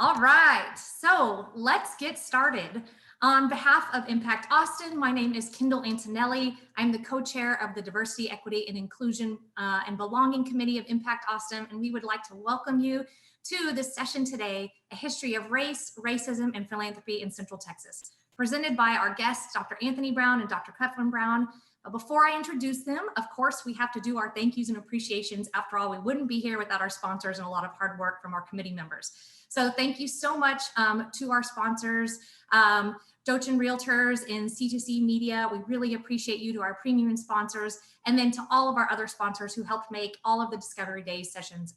All right, so let's get started. On behalf of Impact Austin, my name is Kendall Antonelli. I'm the co-chair of the Diversity, Equity, and Inclusion and Belonging Committee of Impact Austin, and we would like to welcome you to this session today, A History of Race, Racism, and Philanthropy in Central Texas, presented by our guests, Dr. Anthony Brown and Dr. Cleflin Brown. Before I introduce them, of course, we have to do our thank yous and appreciations. After all, we wouldn't be here without our sponsors and a lot of hard work from our committee members. So thank you so much to our sponsors, Dochin Realtors and C2C Media. We really appreciate you, to our premium sponsors, and then to all of our other sponsors who helped make all of the Discovery Days sessions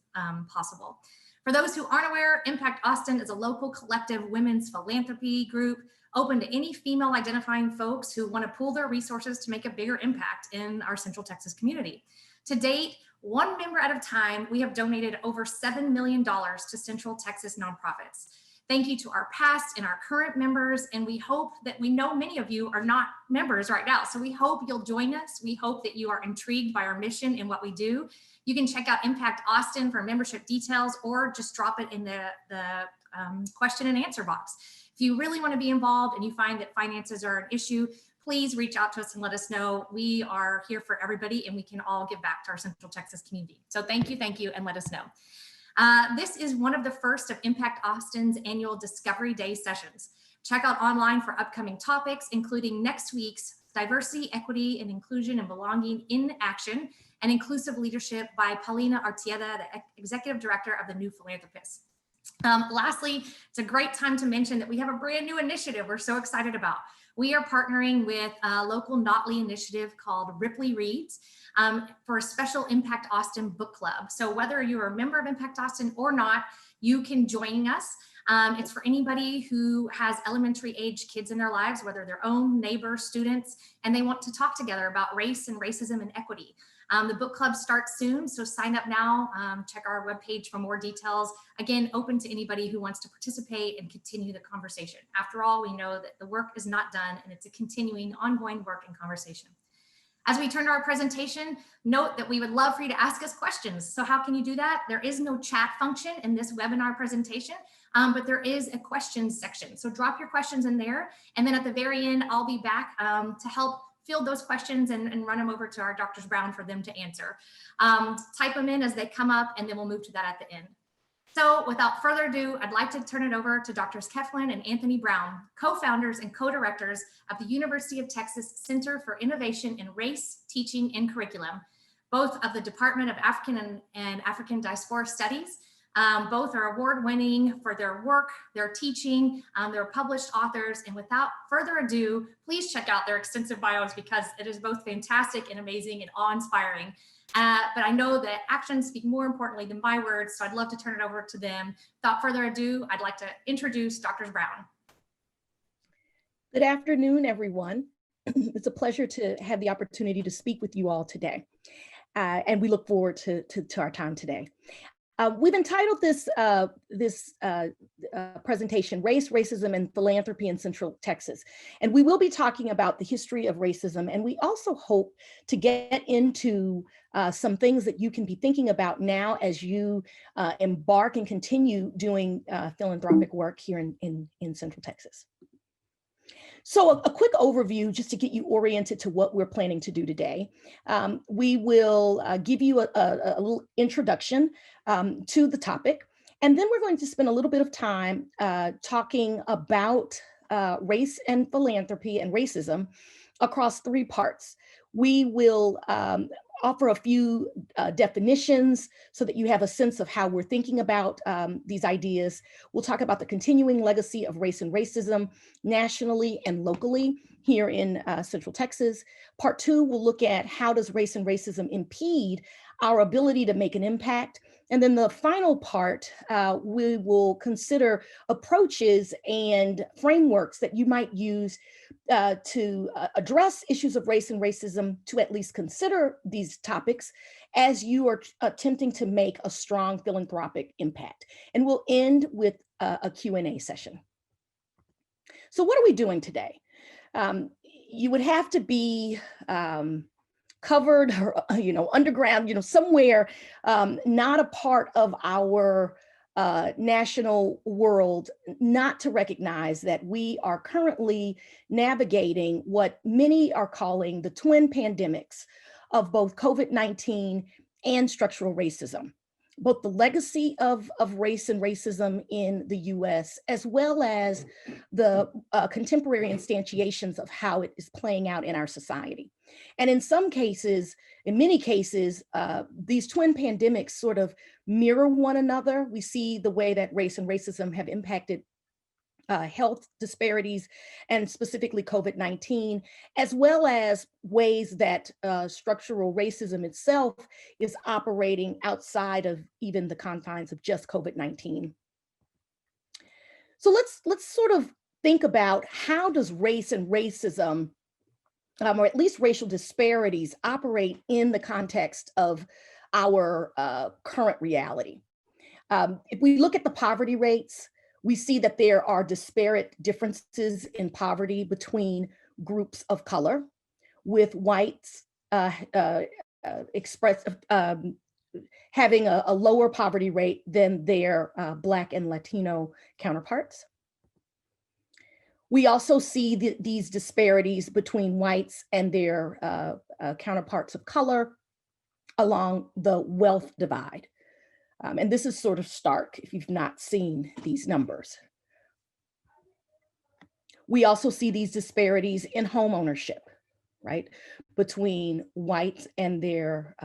possible. For those who aren't aware, Impact Austin is a local collective women's philanthropy group open to any female identifying folks who want to pool their resources to make a bigger impact in our Central Texas community. To date, one member at a time, we have donated over $7 million to Central Texas nonprofits. Thank you to our past and our current members, and we hope that we know many of you are not members right now, so we hope you'll join us. We hope that you are intrigued by our mission and what we do. You can check out Impact Austin for membership details, or just drop it in the question and answer box. If you really want to be involved and you find that finances are an issue, please reach out to us and let us know. We are here for everybody, and we can all give back to our Central Texas community. So thank you, and let us know. This is one of the first of Impact Austin's annual Discovery Day sessions. Check out online for upcoming topics, including next week's Diversity, Equity, and Inclusion and Belonging in Action and Inclusive Leadership by Paulina Artieda, the Executive Director of the New Philanthropist. Lastly, it's a great time to mention that we have a brand new initiative we're so excited about. We are partnering with a local Notley initiative called Ripley Reads for a special Impact Austin book club. So whether you're a member of Impact Austin or not, you can join us. It's for anybody who has elementary age kids in their lives, whether their own neighbors, students, and they want to talk together about race and racism and equity. The book club starts soon, so sign up now. Check our webpage for more details. Again, open to anybody who wants to participate and continue the conversation. After all, we know that the work is not done, and it's a continuing, ongoing work and conversation. As we turn to our presentation, note that we would love for you to ask us questions. So how can you do that? There is no chat function in this webinar presentation, but there is a questions section. So drop your questions in there, and then at the very end, I'll be back to help field those questions and run them over to our Drs. Brown for them to answer. Type them in as they come up, and then we'll move to that at the end. So without further ado, I'd like to turn it over to Drs. Cleflin and Anthony Brown, co-founders and co-directors of the University of Texas Center for Innovation in Race, Teaching, and Curriculum, both of the Department of African and African Diaspora Studies. Both are award-winning for their work, their teaching, they're published authors, and without further ado, please check out their extensive bios because it is both fantastic and amazing and awe-inspiring. But I know that actions speak more importantly than my words, so I'd love to turn it over to them. Without further ado, I'd like to introduce Drs. Brown. Good afternoon, everyone. It's a pleasure to have the opportunity to speak with you all today, and we look forward to our time today. We've entitled this presentation, Race, Racism, and Philanthropy in Central Texas. And we will be talking about the history of racism. And we also hope to get into some things that you can be thinking about now as you embark and continue doing philanthropic work here in Central Texas. So a quick overview just to get you oriented to what we're planning to do today. We will give you a little introduction to the topic, and then we're going to spend a little bit of time talking about race and philanthropy and racism across three parts. We will offer a few definitions so that you have a sense of how we're thinking about these ideas. We'll talk about the continuing legacy of race and racism nationally and locally here in Central Texas. Part two, we'll look at how does race and racism impede our ability to make an impact. And then the final part, we will consider approaches and frameworks that you might use to address issues of race and racism, to at least consider these topics as you are attempting to make a strong philanthropic impact. And we'll end with a Q&A session. So what are we doing today? You would have to be covered or, underground, somewhere, not a part of our national world not to recognize that we are currently navigating what many are calling the twin pandemics of both COVID-19 and structural racism, both the legacy of race and racism in the US, as well as the contemporary instantiations of how it is playing out in our society. And in some cases, in many cases, these twin pandemics sort of mirror one another. We see the way that race and racism have impacted health disparities, and specifically COVID-19, as well as ways that structural racism itself is operating outside of even the confines of just COVID-19. So let's sort of think about, how does race and racism, or at least racial disparities, operate in the context of our current reality. If we look at the poverty rates, we see that there are disparate differences in poverty between groups of color, with whites having a lower poverty rate than their Black and Latino counterparts. We also see these disparities between whites and their counterparts of color along the wealth divide. And this is sort of stark if you've not seen these numbers. We also see these disparities in home ownership, right, between whites and their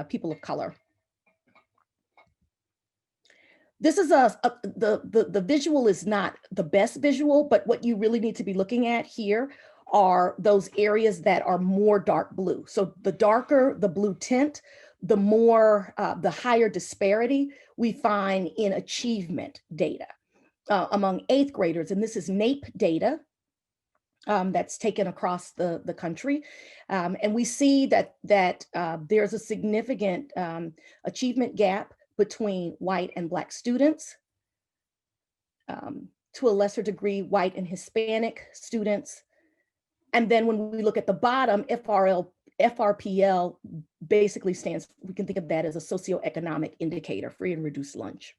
people of color. This is the visual is not the best visual, but what you really need to be looking at here are those areas that are more dark blue. So the darker the blue tint, the more, the higher disparity we find in achievement data among 8th graders. And this is NAEP data that's taken across the country. And we see that there's a significant achievement gap between white and Black students, to a lesser degree, white and Hispanic students. And then when we look at the bottom, FRPL basically stands, we can think of that as a socioeconomic indicator, free and reduced lunch.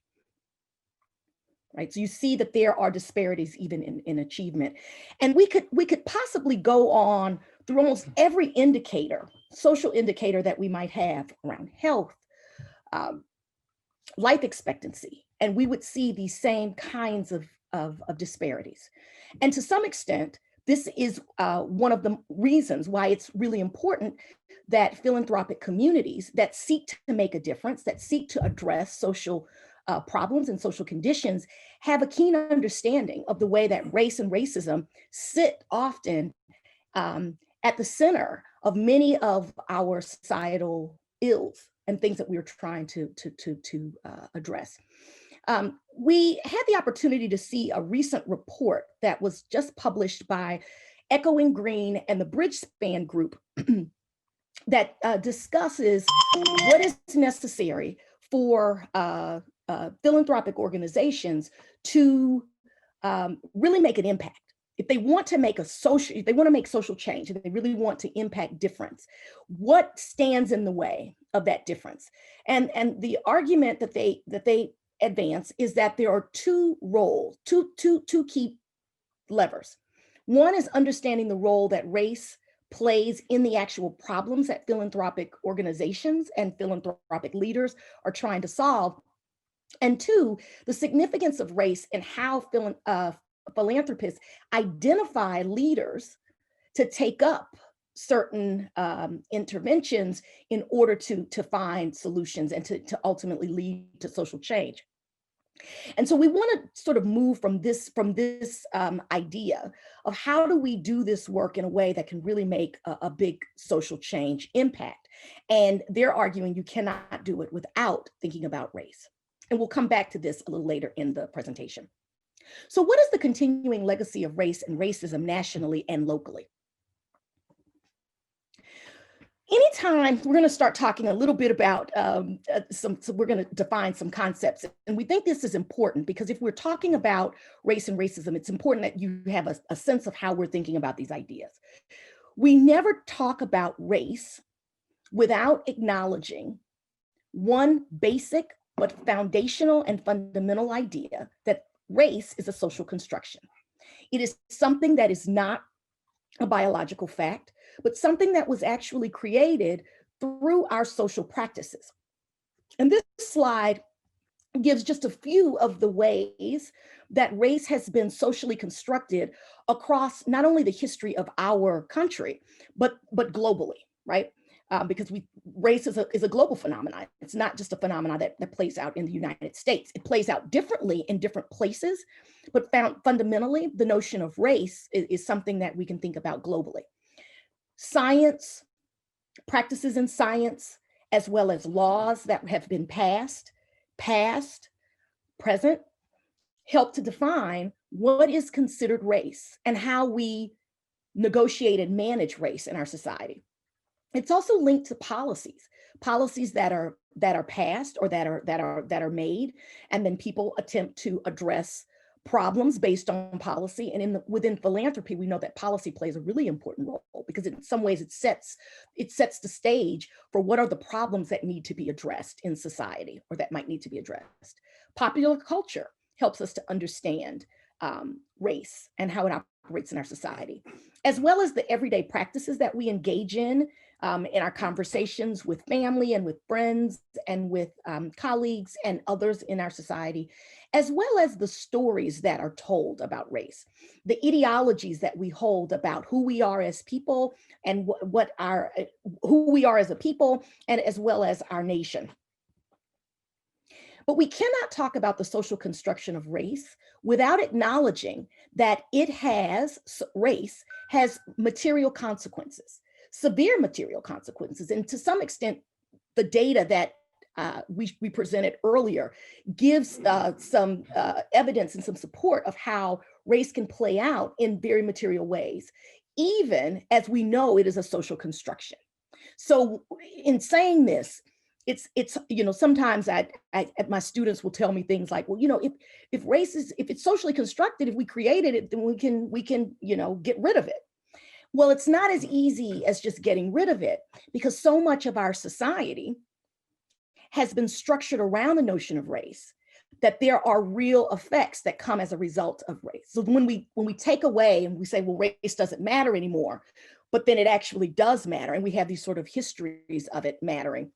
Right, so you see that there are disparities even in achievement. And we could possibly go on through almost every indicator, social indicator that we might have around health, life expectancy, and we would see these same kinds of disparities. And to some extent, this is one of the reasons why it's really important that philanthropic communities that seek to make a difference, that seek to address social problems and social conditions, have a keen understanding of the way that race and racism sit often at the center of many of our societal ills and things that we're trying to address. We had the opportunity to see a recent report that was just published by Echoing Green and the Bridgespan Group that discusses what is necessary for philanthropic organizations to really make an impact. If they want to make if they want to make social change, if they really want to impact difference, what stands in the way of that difference? And the argument that they advance is that there are two roles, two key levers. One is understanding the role that race plays in the actual problems that philanthropic organizations and philanthropic leaders are trying to solve. And two, the significance of race and how philanthropists identify leaders to take up certain interventions in order to find solutions and to ultimately lead to social change. And so we want to sort of move from this idea of how do we do this work in a way that can really make a big social change impact. And they're arguing you cannot do it without thinking about race. And we'll come back to this a little later in the presentation. So what is the continuing legacy of race and racism nationally and locally? Anytime we're going to start talking a little bit about so we're going to define some concepts. And we think this is important because if we're talking about race and racism, it's important that you have a sense of how we're thinking about these ideas. We never talk about race without acknowledging one basic but foundational and fundamental idea that race is a social construction. It is something that is not a biological fact, but something that was actually created through our social practices. And this slide gives just a few of the ways that race has been socially constructed across not only the history of our country, but globally, right? Because race is a global phenomenon. It's not just a phenomenon that plays out in the United States. It plays out differently in different places, but fundamentally, the notion of race is something that we can think about globally. Science, practices in science, as well as laws that have been passed, present, help to define what is considered race and how we negotiate and manage race in our society. It's also linked to policies that are passed or that are made, and then people attempt to address problems based on policy. And within philanthropy, we know that policy plays a really important role, because in some ways it sets the stage for what are the problems that need to be addressed in society, or that might need to be addressed. Popular culture helps us to understand race and how it operates in our society, as well as the everyday practices that we engage in our conversations with family and with friends and with colleagues and others in our society, as well as the stories that are told about race, the ideologies that we hold about who we are as people and who we are as a people, and as well as our nation. But we cannot talk about the social construction of race without acknowledging that race has material consequences, severe material consequences. And to some extent, the data that we presented earlier gives some evidence and some support of how race can play out in very material ways, even as we know it is a social construction. So in saying this, it's sometimes my students will tell me things like, well, if race if it's socially constructed, if we created it, then we can get rid of it. Well, it's not as easy as just getting rid of it, because so much of our society has been structured around the notion of race that there are real effects that come as a result of race. So when we take away and we say, well, race doesn't matter anymore, but then it actually does matter, and we have these sort of histories of it mattering,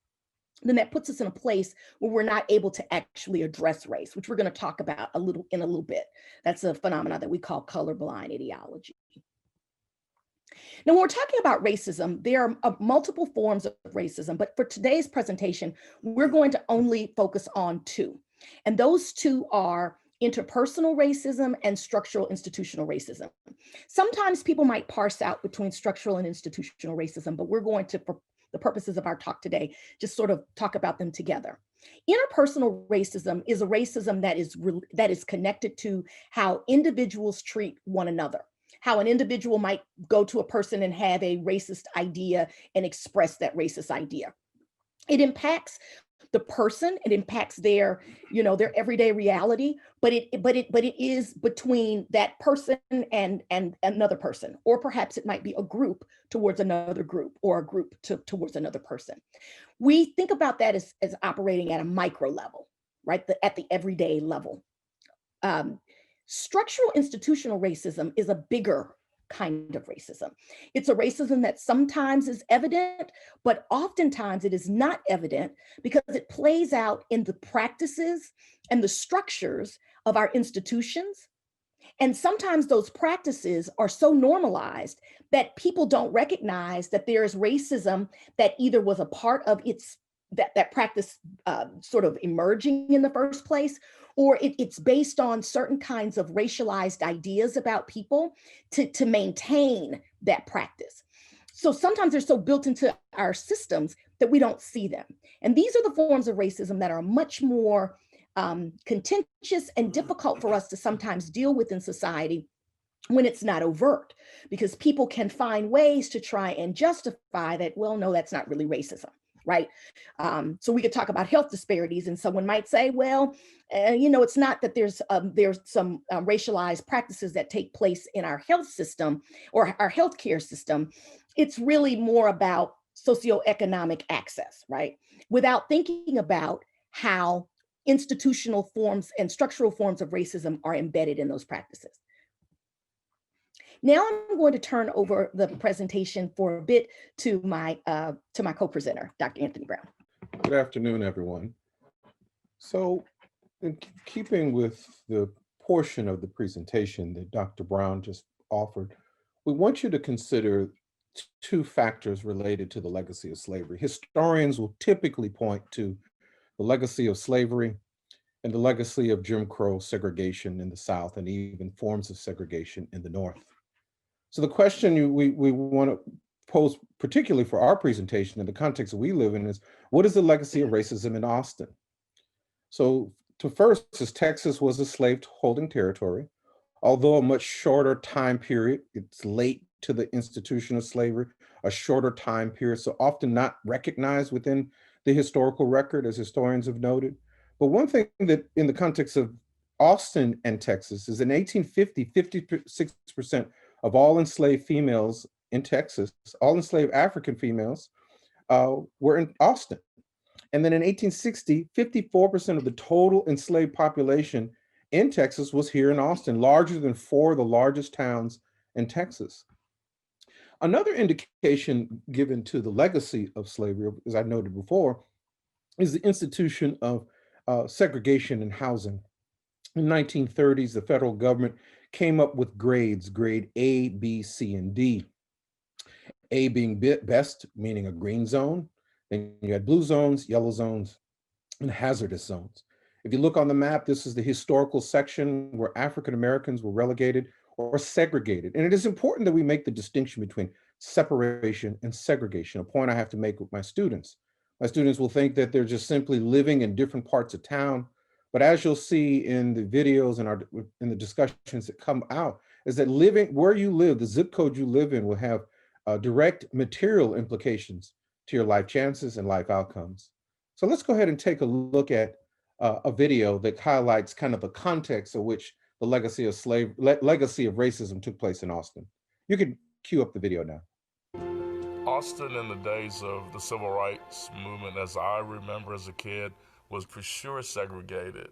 then that puts us in a place where we're not able to actually address race, which we're going to talk about in a little bit. That's a phenomenon that we call colorblind ideology. Now, when we're talking about racism, there are multiple forms of racism, but for today's presentation, we're going to only focus on two. And those two are interpersonal racism and structural institutional racism. Sometimes people might parse out between structural and institutional racism, but we're going to, for the purposes of our talk today, just sort of talk about them together. Interpersonal racism is a racism that is connected to how individuals treat one another, how an individual might go to a person and have a racist idea and express that racist idea. It impacts the person, it impacts their everyday reality, but it is between that person and another person, or perhaps it might be a group towards another group, or a group towards another person. We think about that as operating at a micro level, right? At the everyday level. Structural institutional racism is a bigger kind of racism. It's a racism that sometimes is evident, but oftentimes it is not evident because it plays out in the practices and the structures of our institutions. And sometimes those practices are so normalized that people don't recognize that there is racism that either was a part of that practice sort of emerging in the first place, or it's based on certain kinds of racialized ideas about people to maintain that practice. So sometimes they're so built into our systems that we don't see them. And these are the forms of racism that are much more contentious and difficult for us to sometimes deal with in society when it's not overt, because people can find ways to try and justify that, well, no, that's not really racism. Right. So we could talk about health disparities, and someone might say, well, it's not that there's some racialized practices that take place in our health system or our healthcare system. It's really more about socioeconomic access, right? Without thinking about how institutional forms and structural forms of racism are embedded in those practices. Now I'm going to turn over the presentation for a bit to my co-presenter, Dr. Anthony Brown. Good afternoon, everyone. So, in keeping with the portion of the presentation that Dr. Brown just offered, we want you to consider two factors related to the legacy of slavery. Historians will typically point to the legacy of slavery and the legacy of Jim Crow segregation in the South and even forms of segregation in the North. So the question we want to pose, particularly for our presentation in the context that we live in, is what is the legacy of racism in Austin? So to first, as Texas was a slave-holding territory, although a much shorter time period, it's late to the institution of slavery, a shorter time period, so often not recognized within the historical record, as historians have noted. But one thing that in the context of Austin and Texas is in 1850, 56% of all enslaved females in Texas, all enslaved African females were in Austin. And then in 1860, 54% of the total enslaved population in Texas was here in Austin, larger than 4 of the largest towns in Texas. Another indication given to the legacy of slavery, as I noted before, is the institution of segregation in housing. In the 1930s, the federal government came up with grades, grade A, B, C, and D. A being best, meaning a green zone. Then you had blue zones, yellow zones, and hazardous zones. If you look on the map, this is the historical section where African Americans were relegated or segregated. And it is important that we make the distinction between separation and segregation, a point I have to make with my students. My students will think that they're just simply living in different parts of town. But as you'll see in the videos and in the discussions that come out, is that living where you live, the zip code you live in will have direct material implications to your life chances and life outcomes. So let's go ahead and take a look at a video that highlights kind of the context of which the legacy of racism took place in Austin. You can cue up the video now. Austin in the days of the civil rights movement, as I remember as a kid, was for sure segregated.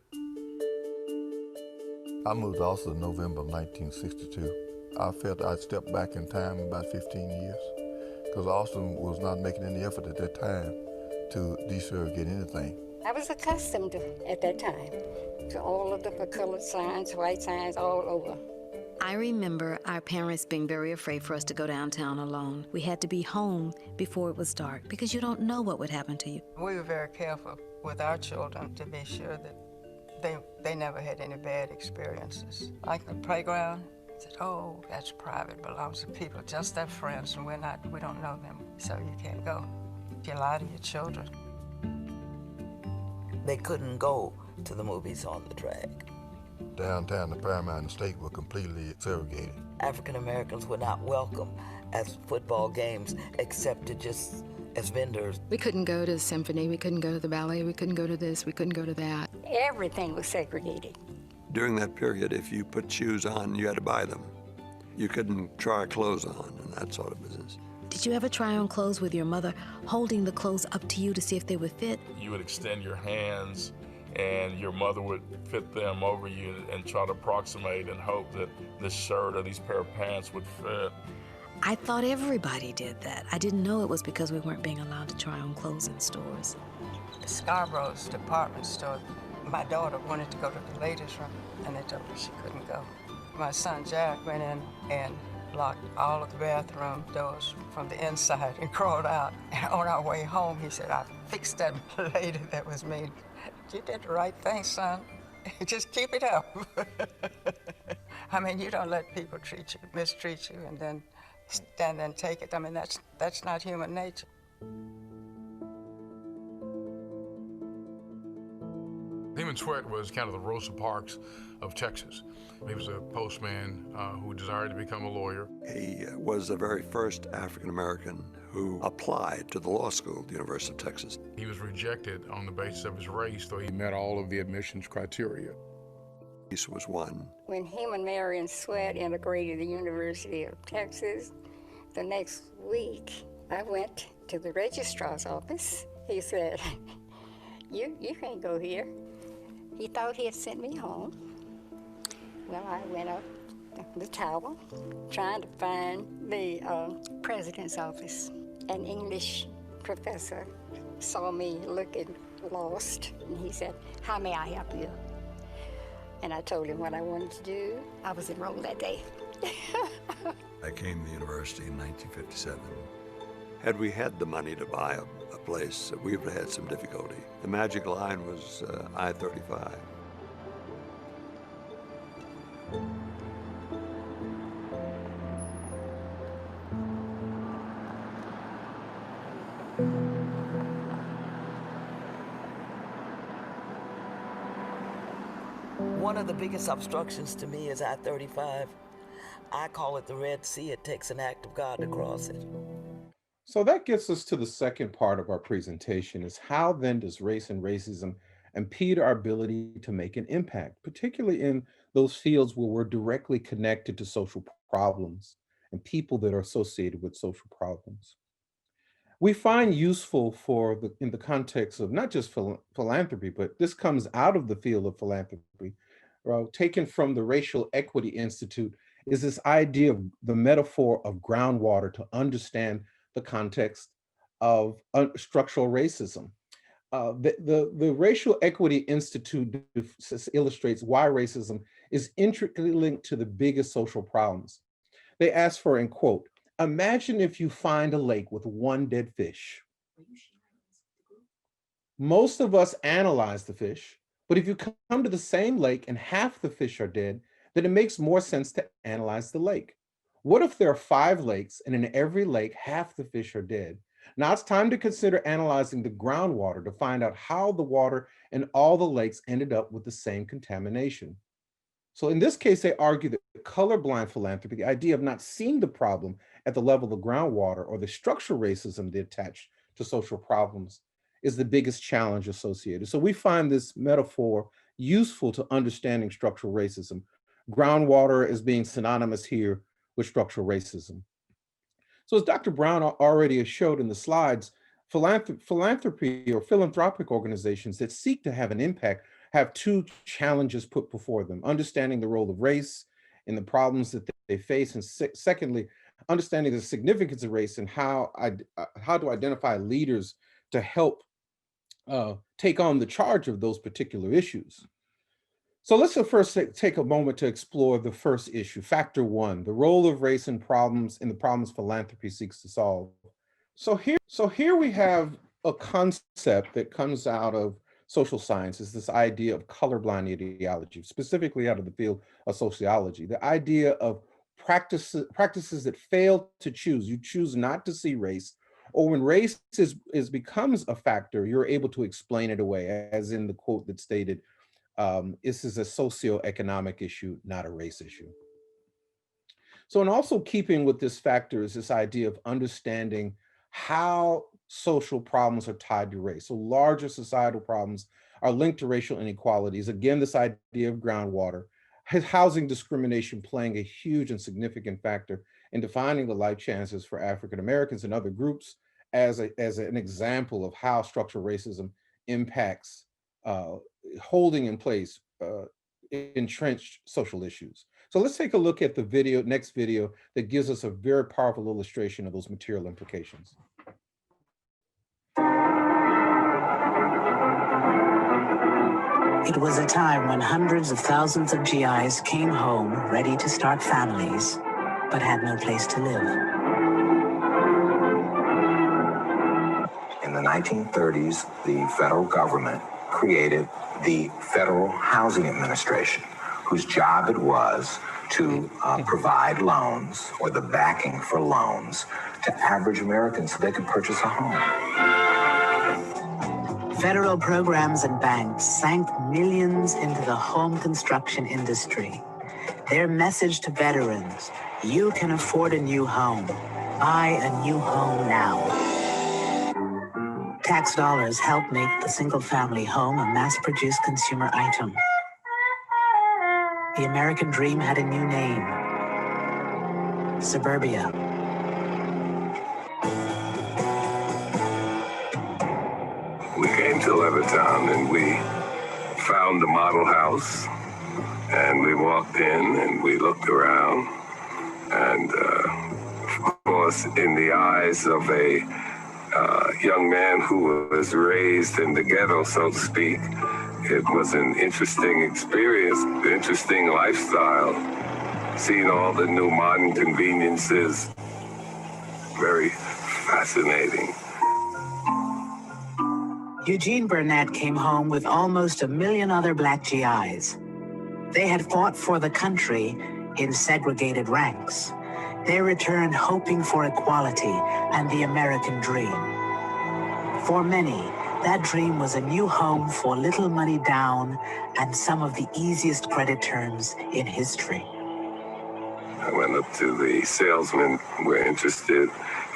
I moved to Austin in November of 1962. I felt I'd stepped back in time about 15 years because Austin was not making any effort at that time to desegregate anything. I was accustomed at that time to all of the colored signs, white signs all over. I remember our parents being very afraid for us to go downtown alone. We had to be home before it was dark because you don't know what would happen to you. We were very careful with our children to be sure that they never had any bad experiences. Like the playground, said, oh, that's private, belongs to people, just their friends, and we don't know them, so you can't go. You lie to your children. They couldn't go to the movies on the drag. Downtown, the Paramount and the State were completely segregated. African Americans were not welcome at football games except to just as vendors. We couldn't go to the symphony, we couldn't go to the ballet, we couldn't go to this, we couldn't go to that. Everything was segregated. During that period, if you put shoes on, you had to buy them. You couldn't try clothes on and that sort of business. Did you ever try on clothes with your mother, holding the clothes up to you to see if they would fit? You would extend your hands and your mother would fit them over you and try to approximate and hope that this shirt or these pair of pants would fit. I thought everybody did that. I didn't know it was because we weren't being allowed to try on clothes in stores. Scarborough's department store, my daughter wanted to go to the ladies' room, and they told her she couldn't go. My son Jack went in and locked all of the bathroom doors from the inside and crawled out. And on our way home, he said, I fixed that lady that was mean. You did the right thing, son. Just keep it up. I mean, you don't let people mistreat you, and then stand and take it. I mean, that's not human nature. Heman Sweat was kind of the Rosa Parks of Texas. He was a postman who desired to become a lawyer. He was the very first African-American who applied to the law school at the University of Texas. He was rejected on the basis of his race, though he met all of the admissions criteria. This was one. When Heman, Marion Sweat integrated the University of Texas, the next week I went to the registrar's office. He said, you can't go here. He thought he had sent me home. Well, I went up the tower trying to find the president's office. An English professor saw me looking lost, and he said, how may I help you? And I told him what I wanted to do. I was enrolled that day. I came to the university in 1957. Had we had the money to buy a place, we would have had some difficulty. The magic line was I-35. One of the biggest obstructions to me is I-35. I call it the Red Sea. It takes an act of God to cross it. So that gets us to the second part of our presentation, is how then does race and racism impede our ability to make an impact, particularly in those fields where we're directly connected to social problems and people that are associated with social problems. We find useful in the context of not just philanthropy, but this comes out of the field of philanthropy, taken from the Racial Equity Institute, is this idea of the metaphor of groundwater to understand the context of structural racism. The Racial Equity Institute illustrates why racism is intricately linked to the biggest social problems. They ask for, and quote, imagine if you find a lake with one dead fish. Most of us analyze the fish, but if you come to the same lake and half the fish are dead, then it makes more sense to analyze the lake. What if there are 5 lakes and in every lake, half the fish are dead? Now it's time to consider analyzing the groundwater to find out how the water in all the lakes ended up with the same contamination. So in this case, they argue that colorblind philanthropy, the idea of not seeing the problem at the level of groundwater or the structural racism they attach to social problems, is the biggest challenge associated. So we find this metaphor useful to understanding structural racism. Groundwater is being synonymous here with structural racism. So as Dr. Brown already showed in the slides, philanthropy or philanthropic organizations that seek to have an impact have 2 challenges put before them: understanding the role of race in the problems that they face, and secondly, understanding the significance of race and how to identify leaders to help take on the charge of those particular issues. So let's first take a moment to explore the first issue, factor 1, the role of race in the problems philanthropy seeks to solve. So here we have a concept that comes out of social sciences, this idea of colorblind ideology, specifically out of the field of sociology, the idea of practices that fail to choose. You choose not to see race, or when race becomes a factor, you're able to explain it away, as in the quote that stated, this is a socioeconomic issue, not a race issue. So, and also keeping with this factor is this idea of understanding how social problems are tied to race. So larger societal problems are linked to racial inequalities. Again, this idea of groundwater, housing discrimination playing a huge and significant factor in defining the life chances for African Americans and other groups as an example of how structural racism impacts holding in place entrenched social issues. So let's take a look at the next video that gives us a very powerful illustration of those material implications. It was a time when hundreds of thousands of GIs came home ready to start families, but had no place to live. In the 1930s, the federal government created the Federal Housing Administration, whose job it was to provide loans, or the backing for loans, to average Americans so they could purchase a home. Federal programs and banks sank millions into the home construction industry. Their message to veterans: you can afford a new home. Buy a new home now. Tax dollars help make the single-family home a mass-produced consumer item. The American dream had a new name: suburbia. We came to Levittown and we found the model house, and we walked in and we looked around, and of course, in the eyes of a young man who was raised in the ghetto, so to speak, it was an interesting experience, interesting lifestyle, seeing all the new modern conveniences, very fascinating. Eugene Burnett came home with almost 1 million other black GIs. They had fought for the country in segregated ranks. They returned hoping for equality and the American dream. For many, that dream was a new home for little money down and some of the easiest credit terms in history. I went up to the salesman. We're interested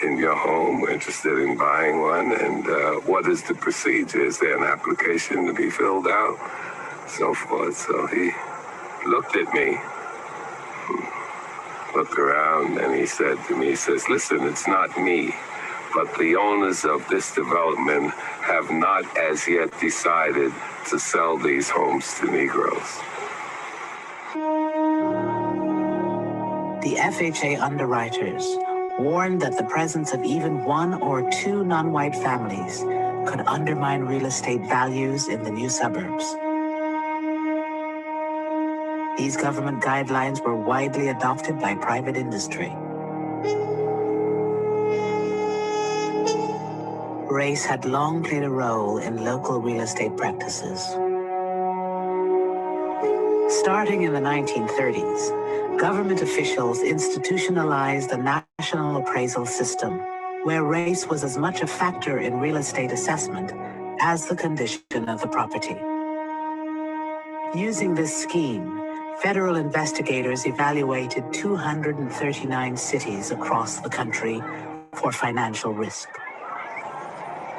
in your home. We're interested in buying one. And what is the procedure? Is there an application to be filled out? So forth. So he looked at me, looked around, and he said to me, he says, listen, it's not me, but the owners of this development have not as yet decided to sell these homes to Negroes. The FHA underwriters warned that the presence of even 1 or 2 non-white families could undermine real estate values in the new suburbs. These government guidelines were widely adopted by private industry. Race had long played a role in local real estate practices. Starting in the 1930s, government officials institutionalized the national appraisal system, where race was as much a factor in real estate assessment as the condition of the property. Using this scheme, federal investigators evaluated 239 cities across the country for financial risk.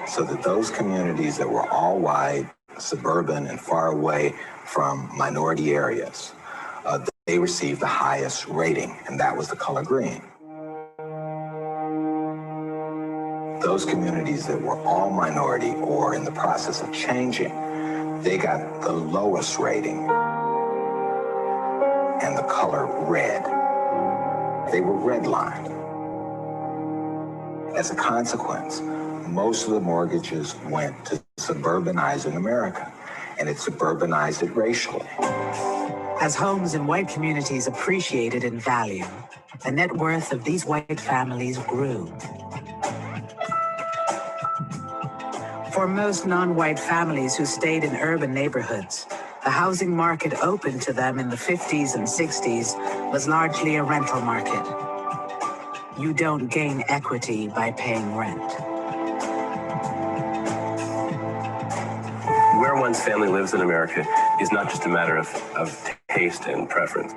So that those communities that were all white, suburban, and far away from minority areas, they received the highest rating, and that was the color green. Those communities that were all minority or in the process of changing, they got the lowest rating and the color red. They were redlined. As a consequence, most of the mortgages went to suburbanizing America, and it suburbanized it racially. As homes in white communities appreciated in value, the net worth of these white families grew. For most non-white families who stayed in urban neighborhoods, the housing market open to them in the 50s and 60s was largely a rental market. You don't gain equity by paying rent. Where one's family lives in America is not just a matter of taste and preference.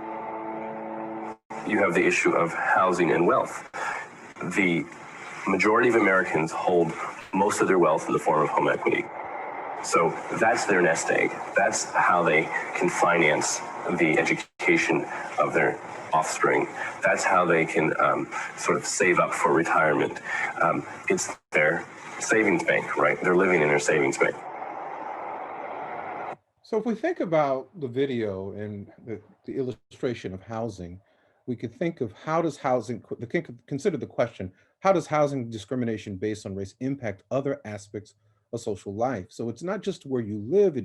You have the issue of housing and wealth. The majority of Americans hold most of their wealth in the form of home equity. So that's their nest egg. That's how they can finance the education of their offspring. That's how they can sort of save up for retirement. It's their savings bank, right? They're living in their savings bank. So if we think about the video and the illustration of housing, we could think of how does housing, consider the question, how does housing discrimination based on race impact other aspects of social life? So it's not just where you live,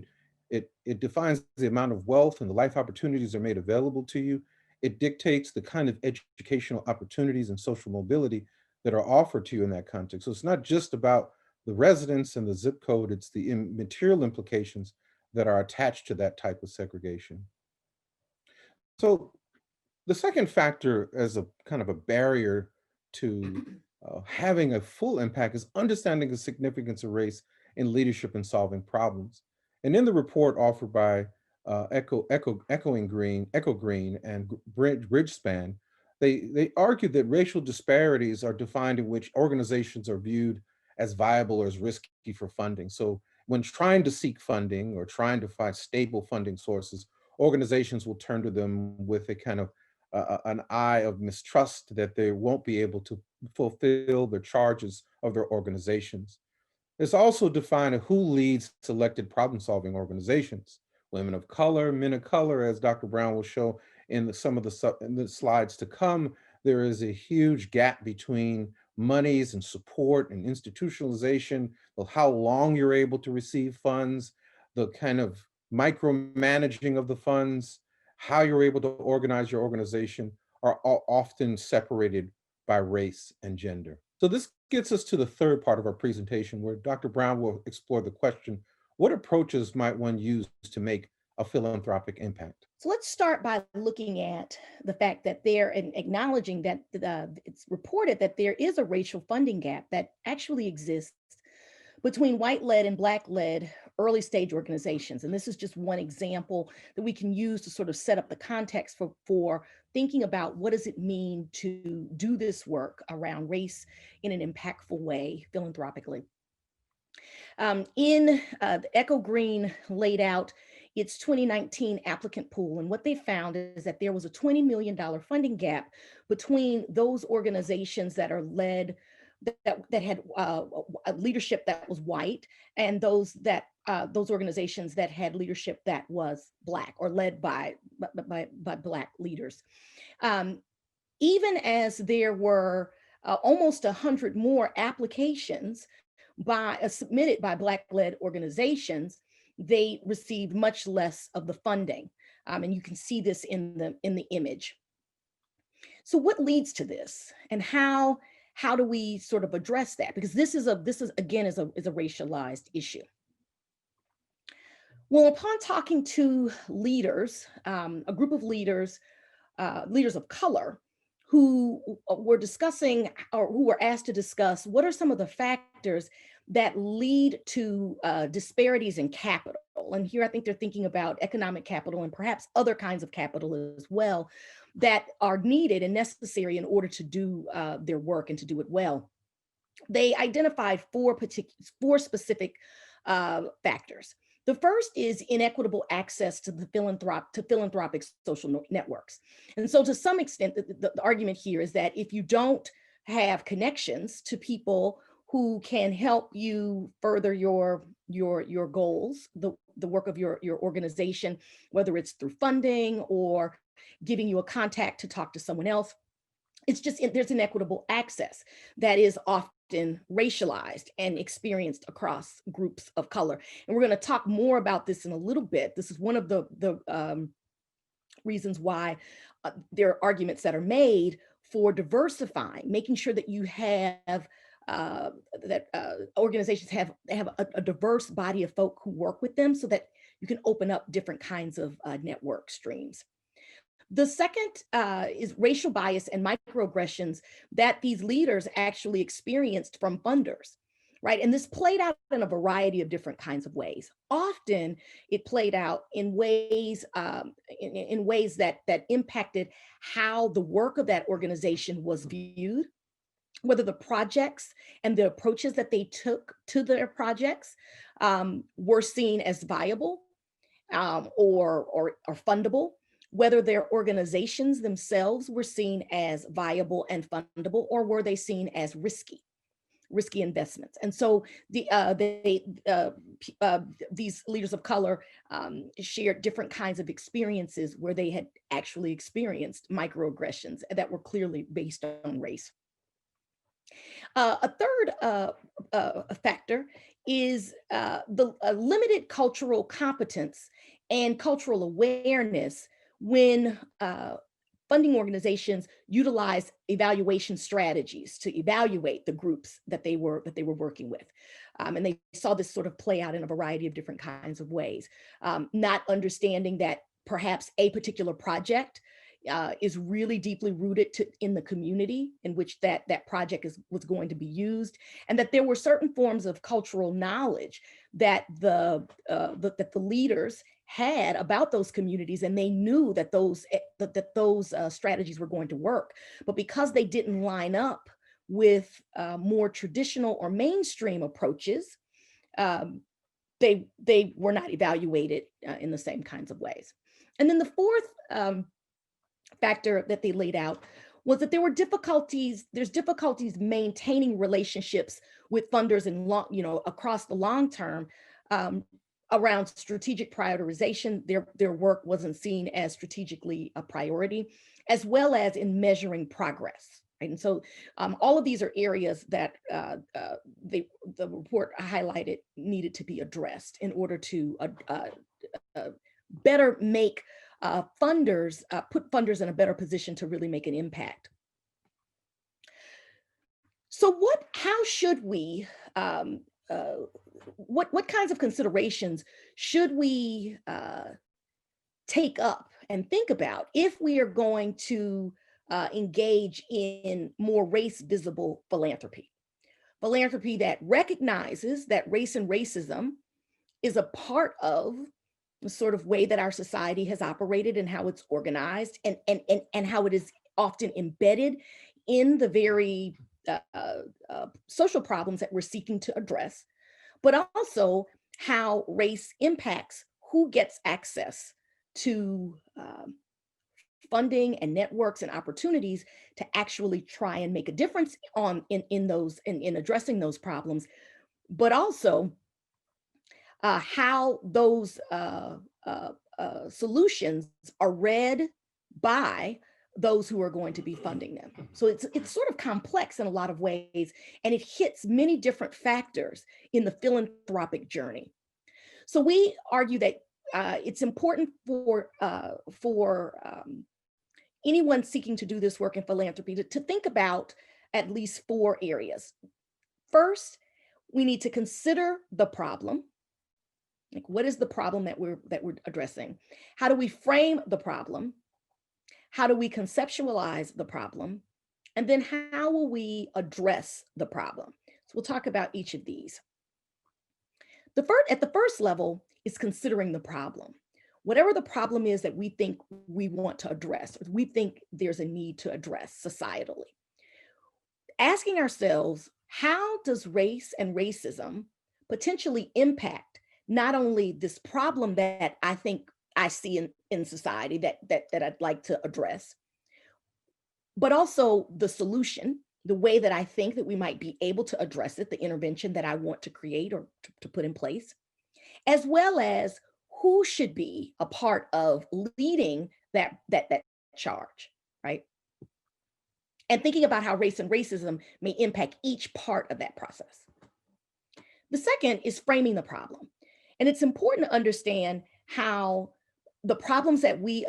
it defines the amount of wealth and the life opportunities that are made available to you. It dictates the kind of educational opportunities and social mobility that are offered to you in that context. So it's not just about the residence and the zip code, it's the material implications that are attached to that type of segregation. So the second factor as a kind of a barrier to having a full impact is understanding the significance of race in leadership and solving problems. And in the report offered by Echo Green and Bridgespan, they argued that racial disparities are defined in which organizations are viewed as viable or as risky for funding. So when trying to seek funding or trying to find stable funding sources, organizations will turn to them with a kind of an eye of mistrust that they won't be able to fulfill the charges of their organizations. It's also defined who leads selected problem-solving organizations. Women of color, men of color, as Dr. Brown will show in some of in the slides to come, there is a huge gap between monies and support and institutionalization of how long you're able to receive funds, the kind of micromanaging of the funds, how you're able to organize your organization are all often separated by race and gender. So this gets us to the third part of our presentation, where Dr. Brown will explore the question, what approaches might one use to make a philanthropic impact? So let's start by looking at the fact that there and acknowledging that it's reported that there is a racial funding gap that actually exists between white-led and black-led early stage organizations. And this is just one example that we can use to sort of set up the context for thinking about what does it mean to do this work around race in an impactful way, philanthropically. Echo Green laid out its 2019 applicant pool, and what they found is that there was a $20 million funding gap between those organizations that are led that had leadership that was white, and those organizations that had leadership that was Black or led by Black leaders. Even as there were almost 100 more applications submitted by Black-led organizations, they received much less of the funding. And you can see this in the image. So what leads to this, and how do we sort of address that? Because this is again a racialized issue. Well, upon talking to leaders, a group of leaders of color, who were discussing, or who were asked to discuss, what are some of the factors that lead to disparities in capital. And here I think they're thinking about economic capital and perhaps other kinds of capital as well that are needed and necessary in order to do their work and to do it well. They identified four specific factors. The first is inequitable access to the philanthropic social networks. And so to some extent, the argument here is that if you don't have connections to people who can help you further your goals, the work of your organization, whether it's through funding or giving you a contact to talk to someone else, it's just, there's inequitable access that is often racialized and experienced across groups of color. And we're going to talk more about this in a little bit. This is one of the reasons why there are arguments that are made for diversifying, making sure that you have organizations have a diverse body of folk who work with them, so that you can open up different kinds of network streams. The second is racial bias and microaggressions that these leaders actually experienced from funders, right? And this played out in a variety of different kinds of ways. Often it played out in ways that impacted how the work of that organization was viewed, whether the projects and the approaches that they took to their projects were seen as viable or fundable, whether their organizations themselves were seen as viable and fundable, or were they seen as risky investments. And so these leaders of color shared different kinds of experiences where they had actually experienced microaggressions that were clearly based on race. A third factor is the limited cultural competence and cultural awareness when funding organizations utilize evaluation strategies to evaluate the groups that they were working with. And they saw this sort of play out in a variety of different kinds of ways. Not understanding that perhaps a particular project is really deeply rooted in the community in which that project was going to be used, and that there were certain forms of cultural knowledge that the leaders had about those communities, and they knew that those strategies were going to work, but because they didn't line up with more traditional or mainstream approaches, they were not evaluated in the same kinds of ways. And then the fourth factor that they laid out was that there's difficulties maintaining relationships with funders and across the long term around strategic prioritization. Their work wasn't seen as strategically a priority, as well as in measuring progress. Right? And so all of these are areas that the report highlighted needed to be addressed in order to better make put funders in a better position to really make an impact. So how should we, what kinds of considerations should we take up and think about if we are going to engage in more race visible philanthropy? Philanthropy that recognizes that race and racism is a part of the sort of way that our society has operated and how it's organized and how it is often embedded in the very social problems that we're seeking to address, but also how race impacts who gets access to funding and networks and opportunities to actually try and make a difference in addressing those problems, but also how those solutions are read by those who are going to be funding them. So it's sort of complex in a lot of ways, and it hits many different factors in the philanthropic journey. So we argue that it's important for anyone seeking to do this work in philanthropy to think about at least 4 areas. First, we need to consider the problem. Like, what is the problem that we're addressing? How do we frame the problem? How do we conceptualize the problem? And then how will we address the problem? So we'll talk about each of these. At the first level is considering the problem. Whatever the problem is that we think we want to address, or we think there's a need to address societally. Asking ourselves, how does race and racism potentially impact not only this problem that I think I see in society that I'd like to address, but also the solution, the way that I think that we might be able to address it, the intervention that I want to create or to put in place, as well as who should be a part of leading that charge, right? And thinking about how race and racism may impact each part of that process. The second is framing the problem. And it's important to understand how the problems that we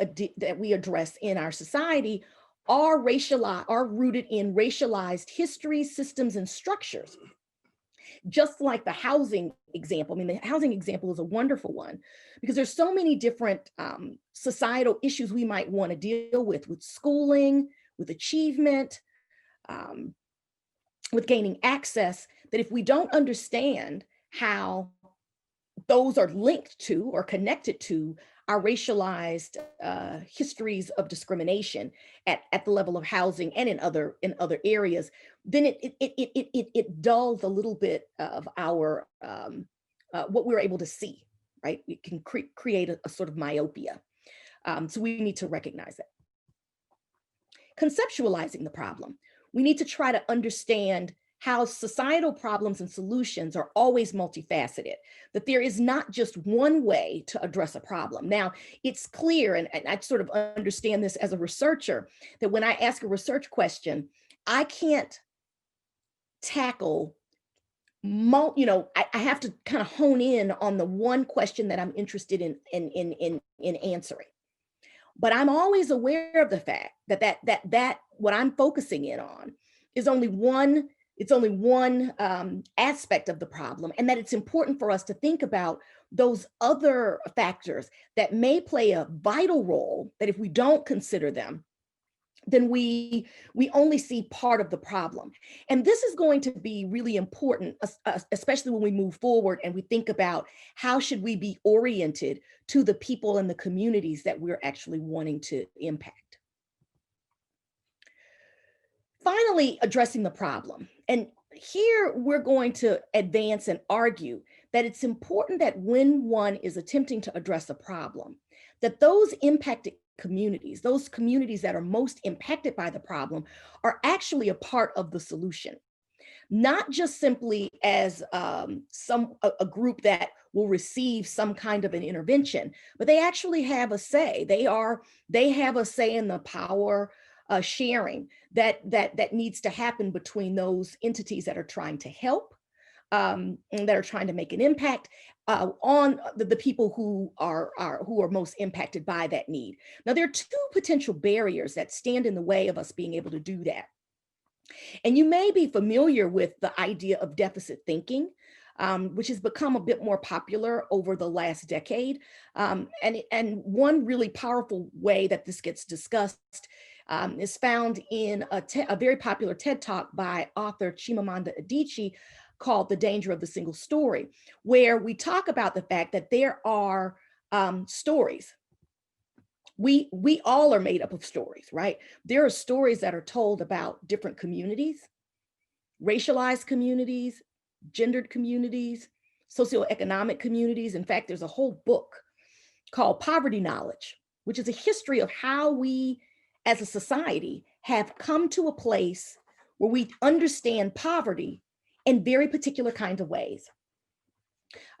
address in our society are rooted in racialized histories, systems, and structures. Just like the housing example. I mean, the housing example is a wonderful one because there's so many different societal issues we might want to deal with schooling, with achievement, with gaining access, that if we don't understand how those are linked to or connected to our racialized histories of discrimination at the level of housing and in other areas, then it dulls a little bit of our what we're able to see, right? It can create a sort of myopia. So we need to recognize that. Conceptualizing the problem. We need to try to understand how societal problems and solutions are always multifaceted, that there is not just one way to address a problem. Now, it's clear, and I sort of understand this as a researcher, that when I ask a research question, I can't tackle, I have to kind of hone in on the one question that I'm interested in answering. But I'm always aware of the fact that what I'm focusing in on is only one aspect of the problem, and that it's important for us to think about those other factors that may play a vital role, that if we don't consider them, then we only see part of the problem. And this is going to be really important, especially when we move forward and we think about how should we be oriented to the people and the communities that we're actually wanting to impact. Finally, addressing the problem. And here we're going to advance and argue that it's important that when one is attempting to address a problem, that those impacted communities, those communities that are most impacted by the problem, are actually a part of the solution. Not just simply as a group that will receive some kind of an intervention, but they actually have a say. They have a say in the power sharing that needs to happen between those entities that are trying to help, and that are trying to make an impact on the people who are most impacted by that need. Now, there are two potential barriers that stand in the way of us being able to do that. And you may be familiar with the idea of deficit thinking, which has become a bit more popular over the last decade. And one really powerful way that this gets discussed is found in a very popular TED Talk by author Chimamanda Adichie called The Danger of the Single Story, where we talk about the fact that there are stories. We all are made up of stories, right? There are stories that are told about different communities, racialized communities, gendered communities, socioeconomic communities. In fact, there's a whole book called Poverty Knowledge, which is a history of how we as a society have come to a place where we understand poverty in very particular kinds of ways.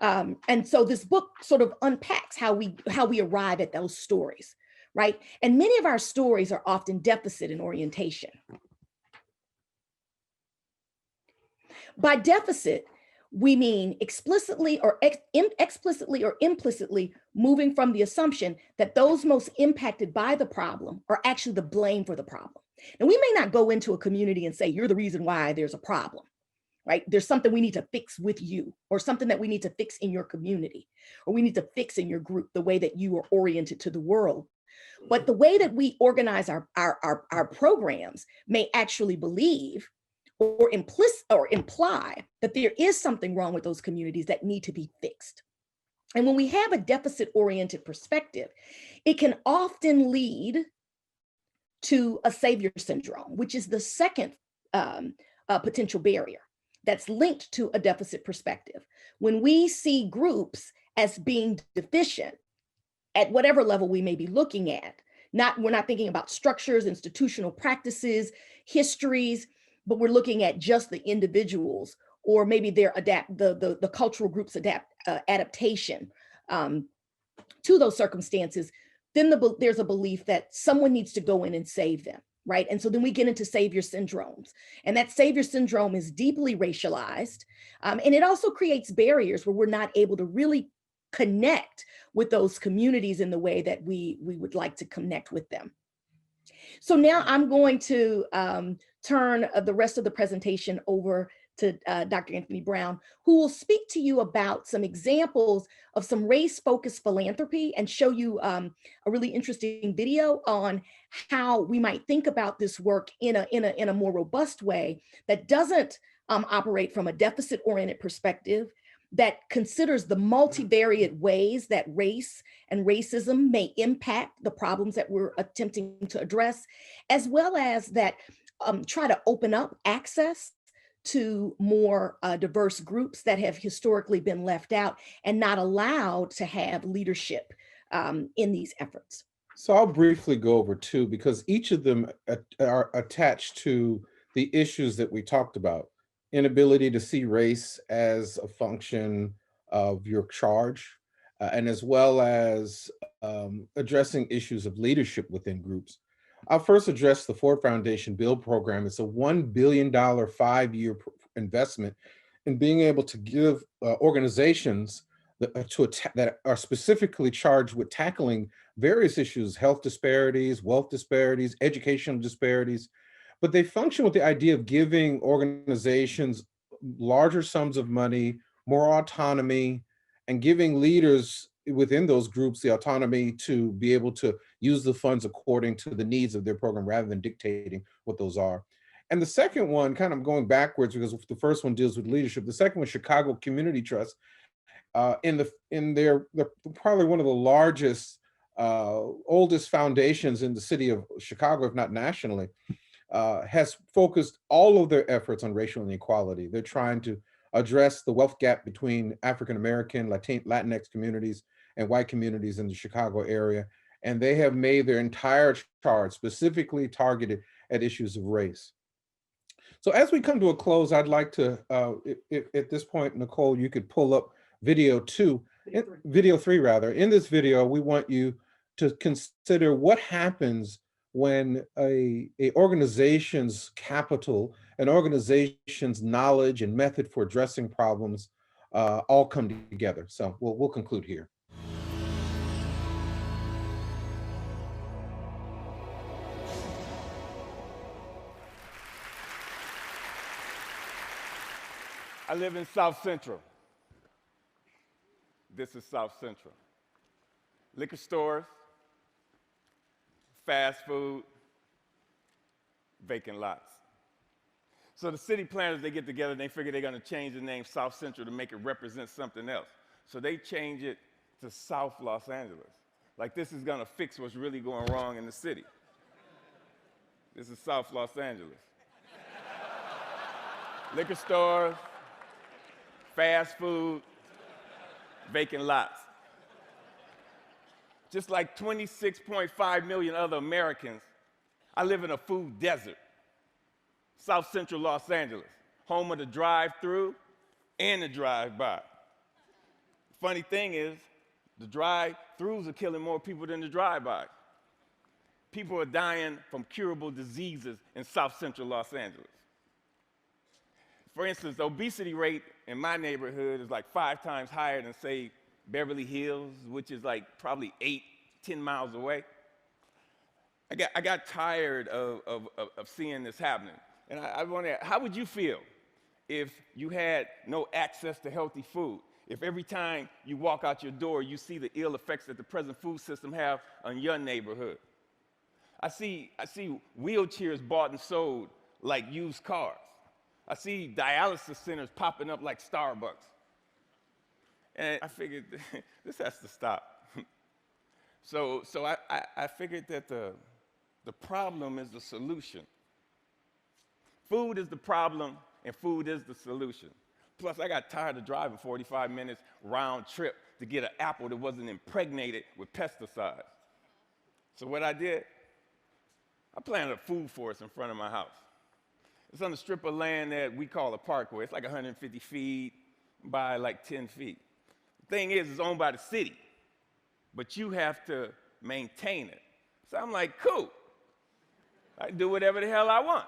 And so this book sort of unpacks how we arrive at those stories, right? And many of our stories are often deficit in orientation. By deficit, we mean explicitly or implicitly moving from the assumption that those most impacted by the problem are actually the blame for the problem. Now, we may not go into a community and say, you're the reason why there's a problem, right? There's something we need to fix with you, or something that we need to fix in your community, or we need to fix in your group, the way that you are oriented to the world. But the way that we organize our programs may actually believe or imply that there is something wrong with those communities that need to be fixed. And when we have a deficit-oriented perspective, it can often lead to a savior syndrome, which is the second potential barrier that's linked to a deficit perspective. When we see groups as being deficient at whatever level we may be looking at, we're not thinking about structures, institutional practices, histories, but we're looking at just the individuals, or maybe their the cultural groups adaptation to those circumstances. Then there's a belief that someone needs to go in and save them, right? And so then we get into savior syndromes, and that savior syndrome is deeply racialized, and it also creates barriers where we're not able to really connect with those communities in the way that we would like to connect with them. So now I'm going to turn the rest of the presentation over to Dr. Anthony Brown, who will speak to you about some examples of some race-focused philanthropy and show you a really interesting video on how we might think about this work in a more robust way that doesn't operate from a deficit-oriented perspective, that considers the multivariate ways that race and racism may impact the problems that we're attempting to address, as well as that try to open up access to more diverse groups that have historically been left out and not allowed to have leadership in these efforts. So I'll briefly go over two, because each of them are attached to the issues that we talked about. Inability to see race as a function of your charge, and as well as addressing issues of leadership within groups. I'll first address the Ford Foundation Build program. It's a $1 billion 5-year investment in being able to give organizations that are specifically charged with tackling various issues: health disparities, wealth disparities, educational disparities. But they function with the idea of giving organizations larger sums of money, more autonomy, and giving leaders within those groups the autonomy to be able to use the funds according to the needs of their program rather than dictating what those are. And the second one, kind of going backwards, because the first one deals with leadership. The second one, Chicago Community Trust, they're probably one of the largest, oldest foundations in the city of Chicago, if not nationally, has focused all of their efforts on racial inequality. They're trying to address the wealth gap between African-American, Latinx communities and white communities in the Chicago area. and they have made their entire chart specifically targeted at issues of race. So as we come to a close, I'd like to, at this point, Nicole, you could pull up video 2, video 3 rather. In this video, we want you to consider what happens when a organization's capital, an organization's knowledge and method for addressing problems all come together. So we'll conclude here. I live in South Central. This is South Central. Liquor stores, fast food, vacant lots. So the city planners, they get together and they figure they're gonna change the name South Central to make it represent something else. So they change it to South Los Angeles. Like this is gonna fix what's really going wrong in the city. This is South Los Angeles. Liquor stores, fast food, vacant lots. Just like 26.5 million other Americans, I live in a food desert. South Central Los Angeles, home of the drive-through and the drive-by. Funny thing is, the drive-throughs are killing more people than the drive-by. People are dying from curable diseases in South Central Los Angeles. For instance, the obesity rate in my neighborhood is like 5 times higher than, say, Beverly Hills, which is like probably 8-10 miles away. I got tired of seeing this happening. And I wonder, how would you feel if you had no access to healthy food? If every time you walk out your door, you see the ill effects that the present food system have on your neighborhood? I see wheelchairs bought and sold like used cars. I see dialysis centers popping up like Starbucks. And I figured this has to stop. So I figured that the problem is the solution. Food is the problem, and food is the solution. Plus, I got tired of driving 45 minutes round trip to get an apple that wasn't impregnated with pesticides. So what I did, I planted a food forest in front of my house. It's on a strip of land that we call a parkway. It's like 150 feet by like 10 feet. The thing is, it's owned by the city, but you have to maintain it. So I'm like, cool. I can do whatever the hell I want.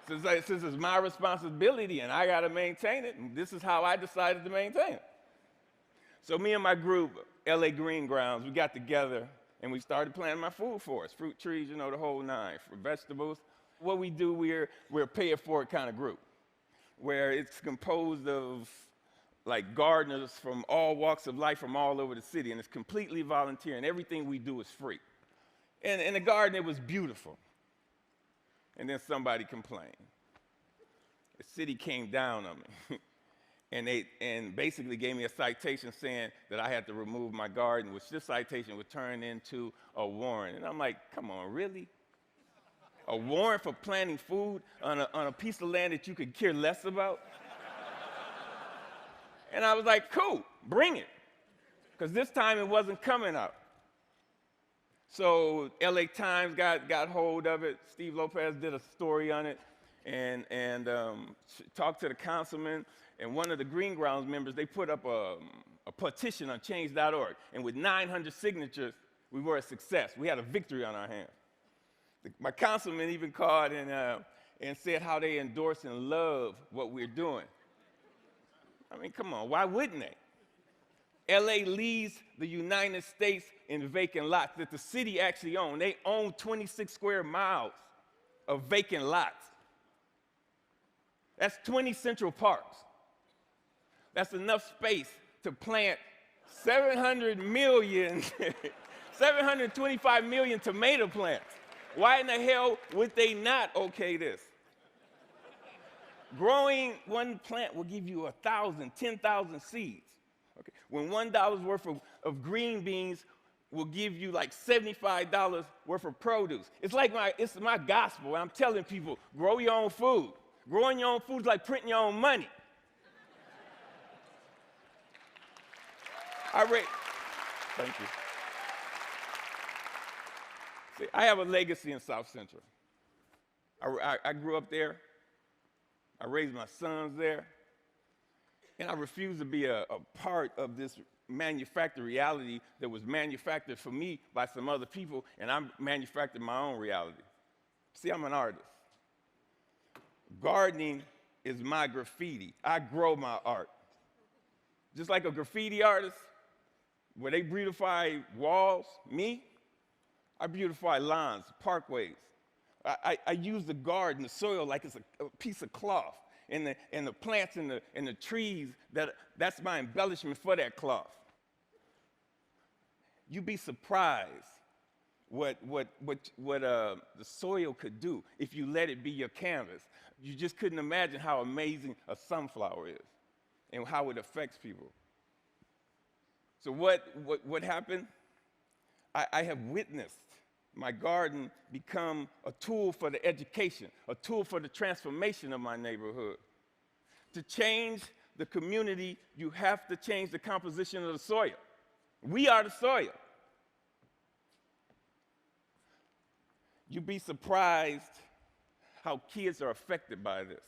Since it's my responsibility and I gotta maintain it, and this is how I decided to maintain it. So me and my group, LA Green Grounds, we got together and we started planting my food forest, fruit trees, you know, the whole nine, for vegetables. What we do, we're a pay-it-forward kind of group, where it's composed of like gardeners from all walks of life from all over the city, and it's completely volunteer, and everything we do is free. And in the garden, it was beautiful. And then somebody complained. The city came down on me and basically gave me a citation saying that I had to remove my garden, which this citation would turn into a warrant. And I'm like, come on, really? A warrant for planting food on a piece of land that you could care less about? And I was like, cool, bring it. Because this time it wasn't coming out. So LA Times got hold of it. Steve Lopez did a story on it and talked to the councilman. And one of the Green Grounds members, they put up a petition on change.org. And with 900 signatures, we were a success. We had a victory on our hands. My councilman even called and said how they endorse and love what we're doing. I mean, come on, why wouldn't they? LA leads the United States in vacant lots that the city actually owns. They own 26 square miles of vacant lots. That's 20 Central Parks. That's enough space to plant 700 million, 725 million tomato plants. Why in the hell would they not okay this? Growing one plant will give you 1,000, 10,000 seeds. Okay. When $1 worth of green beans will give you like $75 worth of produce. It's my gospel. I'm telling people, grow your own food. Growing your own food is like printing your own money. Thank you. See, I have a legacy in South Central. I grew up there. I raised my sons there. And I refuse to be a part of this manufactured reality that was manufactured for me by some other people, and I'm manufacturing my own reality. See, I'm an artist. Gardening is my graffiti. I grow my art. Just like a graffiti artist, where they beautify walls, me, I beautify lawns, parkways. I use the garden, the soil, like it's a piece of cloth. And the plants and the trees, that's my embellishment for that cloth. You'd be surprised what the soil could do if you let it be your canvas. You just couldn't imagine how amazing a sunflower is and how it affects people. So what happened? I have witnessed my garden become a tool for the education, a tool for the transformation of my neighborhood. To change the community, you have to change the composition of the soil. We are the soil. You'd be surprised how kids are affected by this.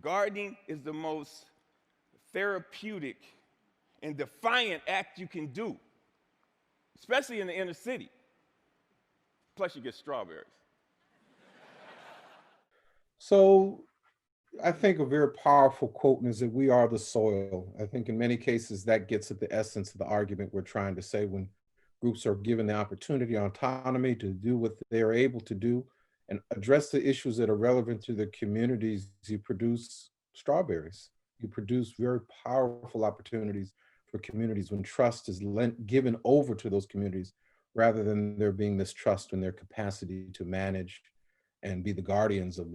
Gardening is the most therapeutic and defiant act you can do, especially in the inner city. Plus you get strawberries. So I think a very powerful quote is that we are the soil. I think in many cases that gets at the essence of the argument we're trying to say when groups are given the opportunity, autonomy to do what they're able to do and address the issues that are relevant to the communities. You produce strawberries. You produce very powerful opportunities for communities when trust is given over to those communities rather than there being mistrust in their capacity to manage and be the guardians of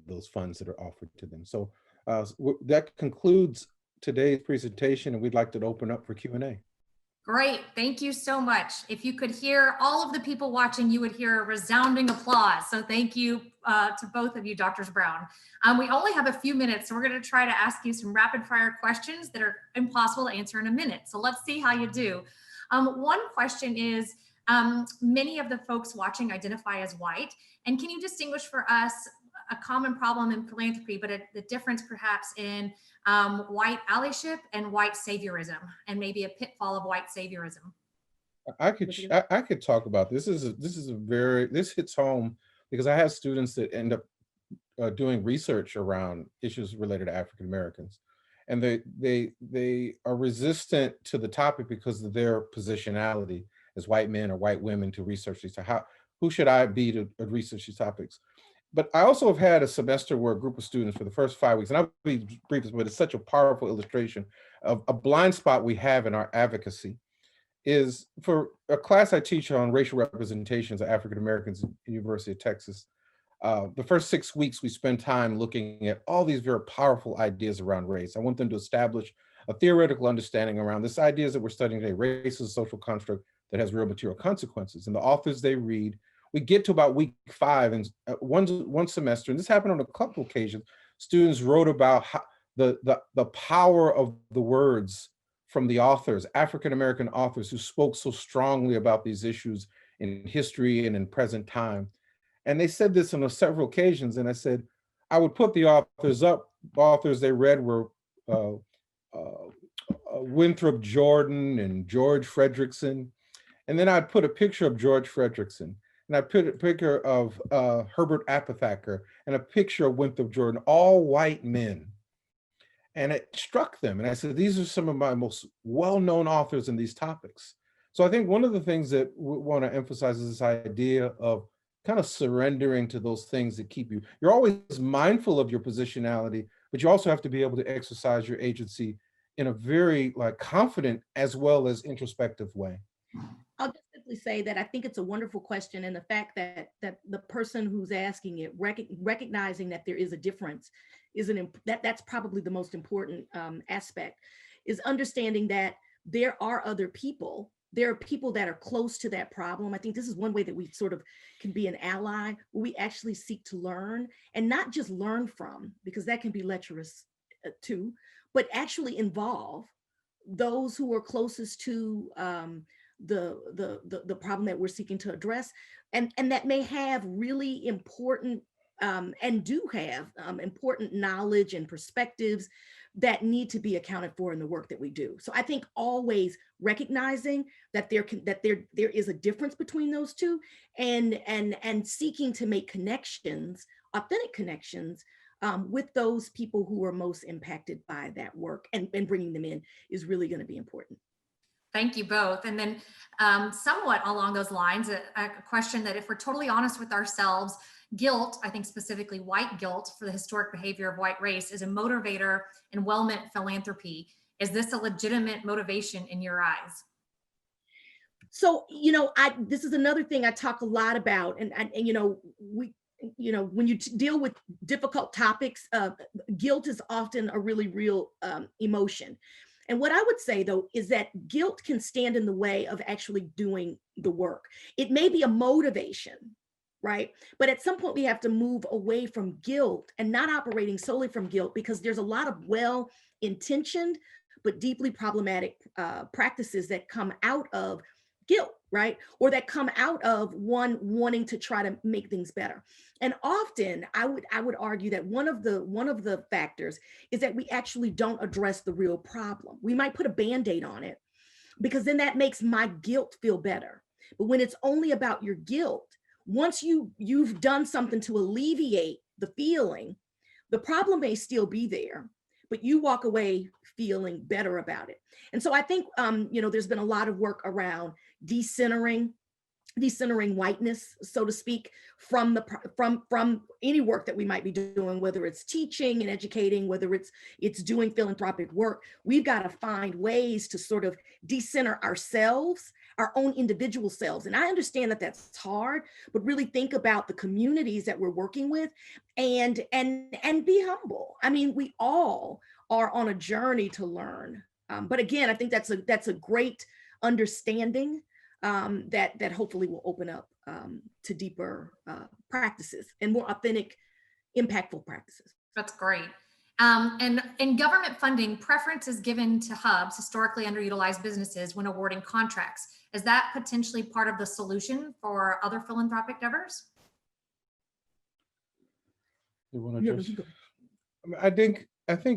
those funds that are offered to them. So that concludes today's presentation, and we'd like to open up for Q&A. Great, thank you so much. If you could hear all of the people watching, you would hear a resounding applause. So thank you to both of you, Drs. Brown. We only have a few minutes, so we're gonna try to ask you some rapid fire questions that are impossible to answer in a minute. So let's see how you do. One question is, many of the folks watching identify as white, and can you distinguish for us a common problem in philanthropy, but the difference perhaps in white allyship and white saviorism, and maybe a pitfall of white saviorism? I could talk about this. This hits home because I have students that end up doing research around issues related to African Americans, and they are resistant to the topic because of their positionality as white men or white women to research these. Who should I be to research these topics? But I also have had a semester where a group of students for the first 5 weeks, and I'll be brief, but it's such a powerful illustration of a blind spot we have in our advocacy, is for a class I teach on racial representations of African Americans at the University of Texas. The first 6 weeks, we spend time looking at all these very powerful ideas around race. I want them to establish a theoretical understanding around this ideas that we're studying today. Race is a social construct that has real material consequences. And the authors they read, we get to about week 5, and one semester, and this happened on a couple occasions, students wrote about how the power of the words from the authors, African-American authors who spoke so strongly about these issues in history and in present time. And they said this on several occasions, and I said, I would put the authors up. Authors they read were Winthrop Jordan and George Fredrickson. And then I'd put a picture of George Fredrickson, and I put a picture of Herbert Apathacker and a picture of Winthrop Jordan, all white men. And it struck them. And I said, these are some of my most well-known authors in these topics. So I think one of the things that we want to emphasize is this idea of kind of surrendering to those things that keep you. You're always mindful of your positionality, but you also have to be able to exercise your agency in a very confident as well as introspective way. I'll just simply say that I think it's a wonderful question, and the fact that the person who's asking it recognizing that there is a difference that's probably the most important aspect, is understanding that there are other people. There are people that are close to that problem. I think this is one way that we sort of can be an ally, where we actually seek to learn, and not just learn from, because that can be lecherous too, but actually involve those who are closest to the problem that we're seeking to address, and that may have really important and do have important knowledge and perspectives that need to be accounted for in the work that we do. So I think always recognizing that there is a difference between those two, and seeking to make connections, authentic connections, with those people who are most impacted by that work, and bringing them in is really going to be important. Thank you both. And then somewhat along those lines, a question that if we're totally honest with ourselves, guilt, I think specifically white guilt for the historic behavior of white race, is a motivator in well-meant philanthropy. Is this a legitimate motivation in your eyes? So, this is another thing I talk a lot about, and when you deal with difficult topics, guilt is often a really real emotion. And what I would say, though, is that guilt can stand in the way of actually doing the work. It may be a motivation, right? But at some point we have to move away from guilt and not operating solely from guilt, because there's a lot of well-intentioned but deeply problematic practices that come out of guilt, right? Or that come out of one wanting to try to make things better. And often I would argue that one of the factors is that we actually don't address the real problem. We might put a Band-Aid on it, because then that makes my guilt feel better. But when it's only about your guilt, once you've done something to alleviate the feeling, the problem may still be there, but you walk away feeling better about it. And so I think there's been a lot of work around decentering whiteness, so to speak, from any work that we might be doing, whether it's teaching and educating, whether it's doing philanthropic work. We've got to find ways to sort of decenter ourselves, our own individual selves. And I understand that that's hard, but really think about the communities that we're working with, and be humble. I mean, we all are on a journey to learn. But again, I think that's a great understanding that hopefully will open up to deeper practices and more authentic, impactful practices. That's great. And in government funding, preference is given to hubs, historically underutilized businesses, when awarding contracts. Is that potentially part of the solution for other philanthropic endeavors? You want to just? I think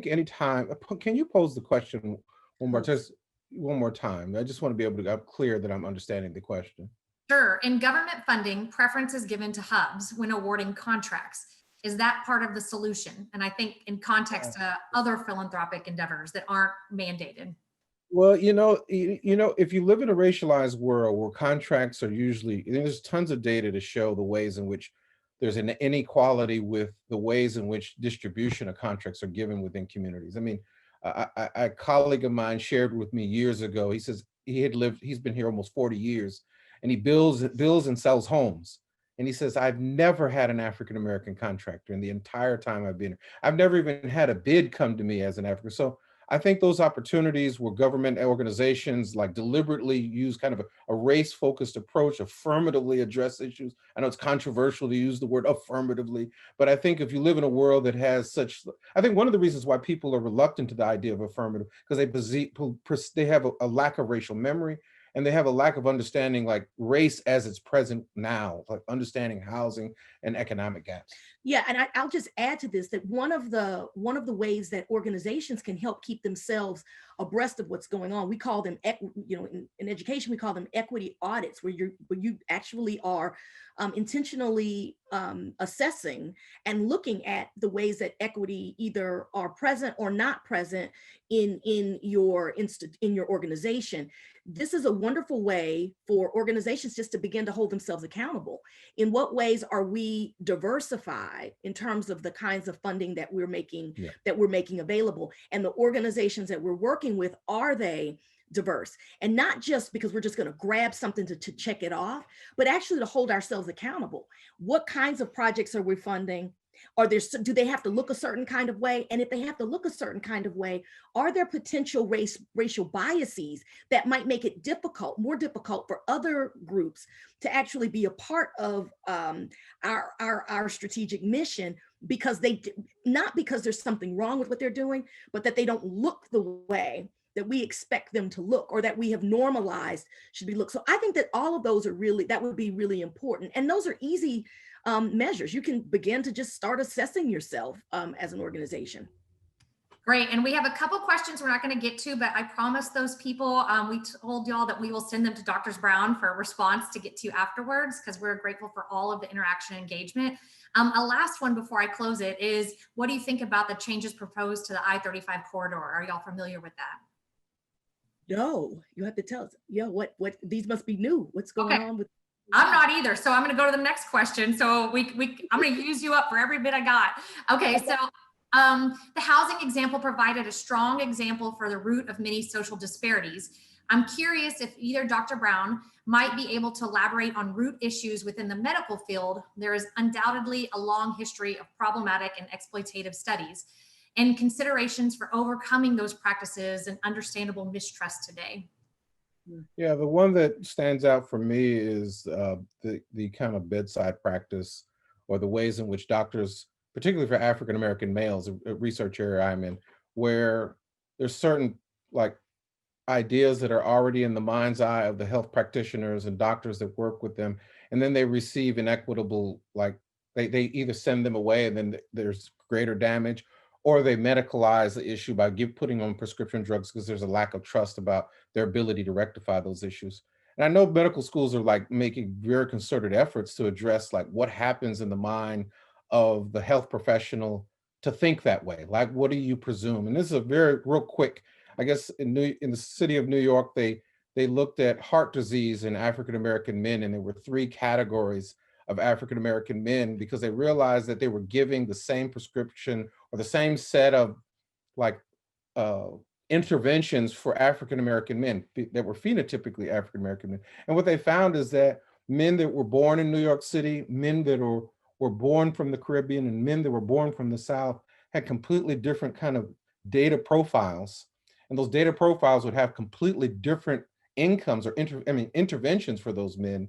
anytime. Can you pose the question one more time? I just want to be able to get clear that I'm understanding the question. Sure. In government funding, preference is given to hubs when awarding contracts. Is that part of the solution? And I think in context to other philanthropic endeavors that aren't mandated. Well, if you live in a racialized world where contracts are usually, there's tons of data to show the ways in which there's an inequality with the ways in which distribution of contracts are given within communities. I mean, a colleague of mine shared with me years ago. He says he's been here almost 40 years, and he builds and sells homes. And he says, I've never had an African-American contractor in the entire time I've been here. I've never even had a bid come to me as an African. So I think those opportunities where government organizations like deliberately use kind of a race-focused approach, affirmatively address issues. I know it's controversial to use the word affirmatively, but I think if you live in a world that has I think one of the reasons why people are reluctant to the idea of affirmative, because they have a lack of racial memory, and they have a lack of understanding like race as it's present now, like understanding housing and economic gaps. Yeah, and I'll just add to this that one of the ways that organizations can help keep themselves abreast of what's going on, we call them, in education, we call them equity audits, where you actually are intentionally assessing and looking at the ways that equity either are present or not present in your organization. This is a wonderful way for organizations just to begin to hold themselves accountable. In what ways are we diversified in terms of the kinds of funding that we're making available, and the organizations that we're working with, are they diverse? And not just because we're just going to grab something to check it off, but actually to hold ourselves accountable. What kinds of projects are we funding? Do they have to look a certain kind of way? And if they have to look a certain kind of way, are there potential racial biases that might make it more difficult for other groups to actually be a part of our strategic mission, because not because there's something wrong with what they're doing, but that they don't look the way that we expect them to look, or that we have normalized should be looked. So I think that all of those are really, that would be really important. And those are easy measures. You can begin to just start assessing yourself as an organization. Great. And we have a couple questions we're not going to get to, but I promised those people, we told y'all that we will send them to Dr. Brown for a response to get to afterwards, because we're grateful for all of the interaction and engagement. A last one before I close it is, what do you think about the changes proposed to the I-35 corridor? Are y'all familiar with that? No, you have to tell us. Yeah, what these must be new. What's going on with? I'm not either. So I'm going to go to the next question. So I'm going to use you up for every bit I got. Okay. So the housing example provided a strong example for the root of many social disparities. I'm curious if either Dr. Brown might be able to elaborate on root issues within the medical field. There is undoubtedly a long history of problematic and exploitative studies and considerations for overcoming those practices and understandable mistrust today. Yeah, the one that stands out for me is the kind of bedside practice, or the ways in which doctors, particularly for African-American males, a research area I'm in, where there's certain like ideas that are already in the mind's eye of the health practitioners and doctors that work with them, and then they receive inequitable, like they either send them away and then there's greater damage, or they medicalize the issue by putting on prescription drugs because there's a lack of trust about their ability to rectify those issues. And I know medical schools are like making very concerted efforts to address like what happens in the mind of the health professional to think that way. Like, what do you presume? And this is a very real quick, I guess in the city of New York, they looked at heart disease in African-American men, and there were 3 categories of African-American men because they realized that they were giving the same prescription or the same set of like interventions for African-American men that were phenotypically African-American men. And what they found is that men that were born in New York City, men that were born from the Caribbean, and men that were born from the South had completely different kind of data profiles. And those data profiles would have completely different incomes or interventions for those men.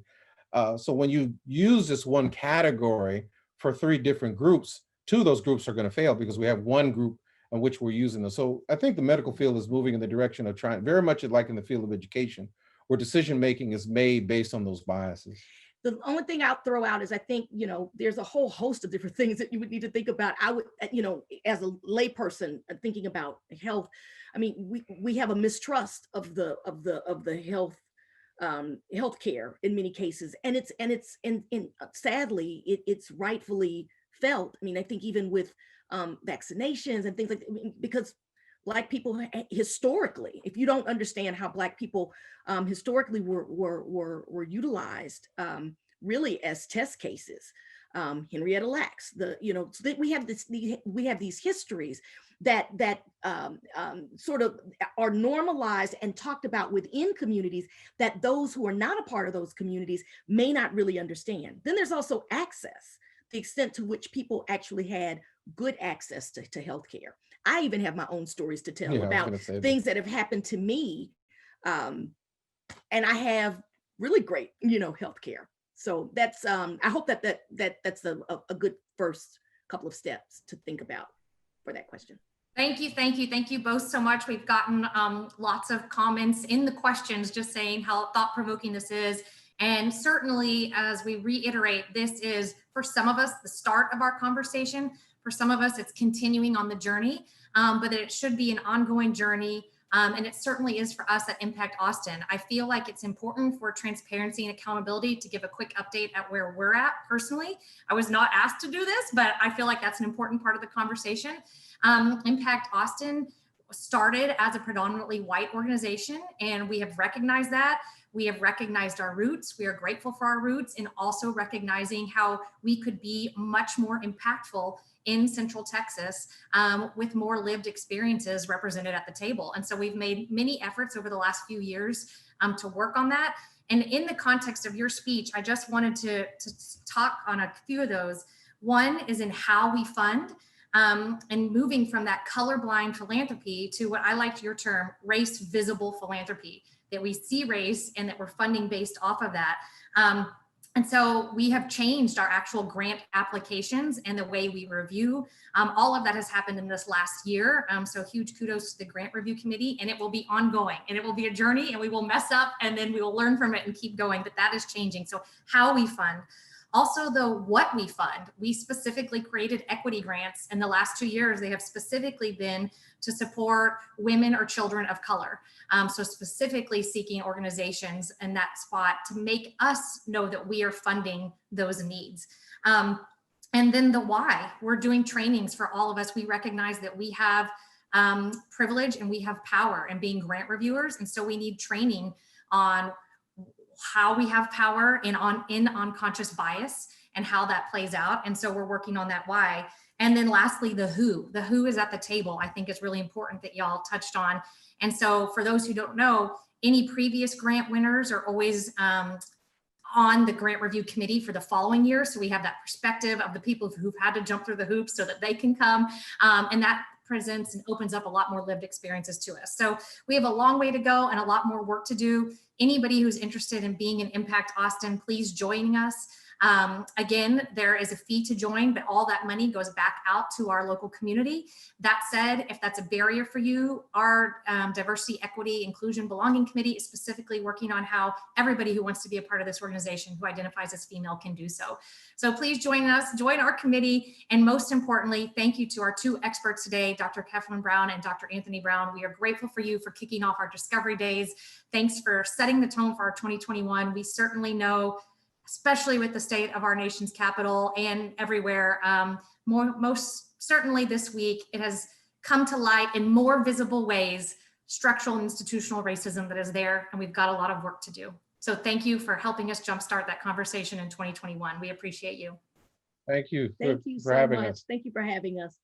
So when you use this one category for 3 different groups, 2 of those groups are going to fail because we have one group in which we're using them. So I think the medical field is moving in the direction of trying, very much like in the field of education, where decision-making is made based on those biases. The only thing I'll throw out is I think, there's a whole host of different things that you would need to think about. I would, as a layperson thinking about health, I mean, we have a mistrust of the healthcare in many cases, and sadly it's rightfully felt. I mean, I think even with vaccinations and things like that, because Black people historically, if you don't understand how Black people historically were utilized really as test cases, Henrietta Lacks, so that we have these histories that sort of are normalized and talked about within communities that those who are not a part of those communities may not really understand. Then there's also access, the extent to which people actually had good access to healthcare. I even have my own stories to tell about things that have happened to me. And I have really great, healthcare. So that's, I hope that's a good first couple of steps to think about for that question. Thank you both so much. We've gotten lots of comments in the questions just saying how thought-provoking this is. And certainly, as we reiterate, this is, for some of us, the start of our conversation. For some of us, it's continuing on the journey, but it should be an ongoing journey. And it certainly is for us at Impact Austin. I feel like it's important for transparency and accountability to give a quick update at where we're at personally. I was not asked to do this, but I feel like that's an important part of the conversation. Impact Austin started as a predominantly white organization, and we have recognized that. We have recognized our roots. We are grateful for our roots, and also recognizing how we could be much more impactful in Central Texas with more lived experiences represented at the table. And so we've made many efforts over the last few years to work on that. And in the context of your speech, I just wanted to talk on a few of those. One is in how we fund, and moving from that colorblind philanthropy to what I liked your term, race visible philanthropy, that we see race and that we're funding based off of that. And so we have changed our actual grant applications and the way we review. All of that has happened in this last year. So huge kudos to the grant review committee, and it will be ongoing, and it will be a journey, and we will mess up and then we will learn from it and keep going, but that is changing. So how we fund. Also, what we fund, we specifically created equity grants in the last 2 years. They have specifically been to support women or children of color. So specifically seeking organizations in that spot to make us know that we are funding those needs. And then the why, we're doing trainings for all of us. We recognize that we have privilege and we have power in being grant reviewers. And so we need training on how we have power in unconscious bias and how that plays out. And so we're working on that why. And then lastly, the who is at the table. I think it's really important that y'all touched on. And so for those who don't know, any previous grant winners are always on the grant review committee for the following year. So we have that perspective of the people who've had to jump through the hoops so that they can come. And that presents and opens up a lot more lived experiences to us. So we have a long way to go and a lot more work to do. Anybody who's interested in being an Impact Austin, please join us. Again, there is a fee to join, but all that money goes back out to our local community. That said, if that's a barrier for you, our Diversity, Equity, Inclusion, Belonging Committee is specifically working on how everybody who wants to be a part of this organization who identifies as female can do so. So please join us, join our committee, and most importantly, thank you to our two experts today, Dr. Kathleen Brown and Dr. Anthony Brown. We are grateful for you for kicking off our Discovery Days. Thanks for setting the tone for our 2021. We certainly know, especially with the state of our nation's capital and everywhere, most certainly this week, it has come to light in more visible ways, structural and institutional racism that is there, and we've got a lot of work to do. So thank you for helping us jumpstart that conversation in 2021. We appreciate you. Thank you. Thank you for so having much. us. Thank you for having us.